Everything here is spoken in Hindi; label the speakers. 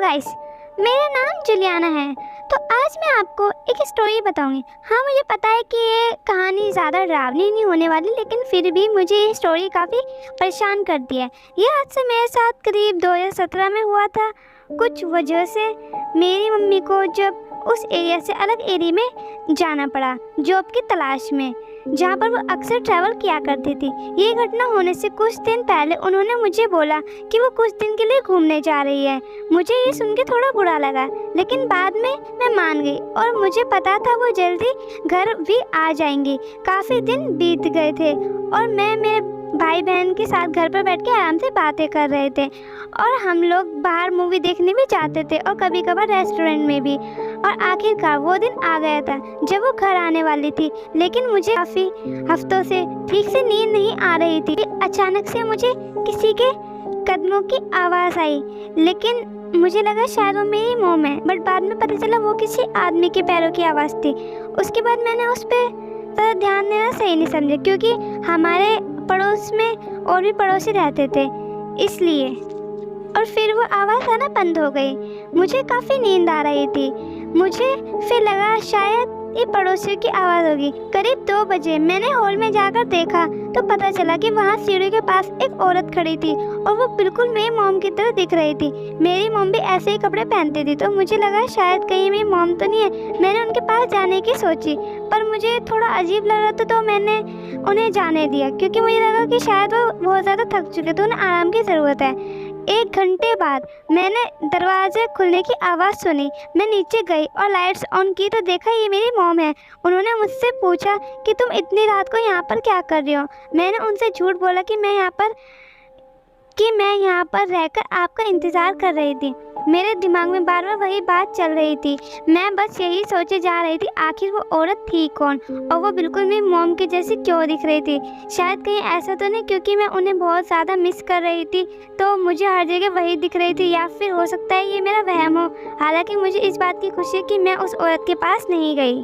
Speaker 1: गाइस, मेरा नाम जुलियाना है। तो आज मैं आपको एक स्टोरी बताऊंगी। हाँ, मुझे पता है कि ये कहानी ज़्यादा डरावनी नहीं होने वाली, लेकिन फिर भी मुझे ये स्टोरी काफ़ी परेशान करती है। ये हादसा मेरे साथ करीब 2017 में हुआ था। कुछ वजह से मेरी मम्मी को जब उस एरिया से अलग एरिया में जाना पड़ा, जॉब की तलाश में, जहाँ पर वो अक्सर ट्रैवल किया करती थी। ये घटना होने से कुछ दिन पहले उन्होंने मुझे बोला कि वो कुछ दिन के लिए घूमने जा रही है। मुझे ये सुन के थोड़ा बुरा लगा, लेकिन बाद में मैं मान गई और मुझे पता था वो जल्दी घर भी आ जाएंगी। काफ़ी दिन बीत गए थे और मैं मेरे भाई बहन के साथ घर पर बैठ के आराम से बातें कर रहे थे और हम लोग बाहर मूवी देखने भी जाते थे और कभी कभार रेस्टोरेंट में भी। और आखिरकार वो दिन आ गया था जब वो घर आने वाली थी, लेकिन मुझे काफ़ी हफ्तों से ठीक से नींद नहीं आ रही थी। अचानक से मुझे किसी के कदमों की आवाज़ आई, लेकिन मुझे लगा शायद वो मेरी मोम है, बट बाद में पता चला वो किसी आदमी के पैरों की आवाज़ थी। उसके बाद मैंने उस पर ज़्यादा ध्यान देना सही नहीं समझा, क्योंकि हमारे पड़ोस में और भी पड़ोसी रहते थे, इसलिए। और फिर वो आवाज़ आना बंद हो गई। मुझे काफ़ी नींद आ रही थी। मुझे फिर लगा शायद ये पड़ोसियों की आवाज़ होगी। करीब 2 बजे मैंने हॉल में जाकर देखा तो पता चला कि वहाँ सीढ़ी के पास एक औरत खड़ी थी और वो बिल्कुल मेरी मॉम की तरह दिख रही थी। मेरी मॉम भी ऐसे ही कपड़े पहनती थी, तो मुझे लगा शायद कहीं मेरी मॉम तो नहीं है। मैंने उनके पास जाने की सोची, पर मुझे थोड़ा अजीब लग रहा था, तो मैंने उन्हें जाने दिया, क्योंकि मुझे लगा कि शायद वो बहुत ज़्यादा थक चुके थे, उन्हें आराम की ज़रूरत है। 1 घंटे बाद मैंने दरवाजे खुलने की आवाज़ सुनी। मैं नीचे गई और लाइट्स ऑन की तो देखा ये मेरी मॉम है। उन्होंने मुझसे पूछा कि तुम इतनी रात को यहाँ पर क्या कर रही हो। मैंने उनसे झूठ बोला कि मैं यहाँ पर रहकर आपका इंतज़ार कर रही थी। मेरे दिमाग में बार बार वही बात चल रही थी। मैं बस यही सोचे जा रही थी, आखिर वो औरत थी कौन और वो बिल्कुल मेरी मॉम की जैसी क्यों दिख रही थी। शायद कहीं ऐसा तो नहीं क्योंकि मैं उन्हें बहुत ज़्यादा मिस कर रही थी तो मुझे हर जगह वही दिख रही थी, या फिर हो सकता है ये मेरा वहम हो। हालांकि मुझे इस बात की खुशी है कि मैं उस औरत के पास नहीं गई।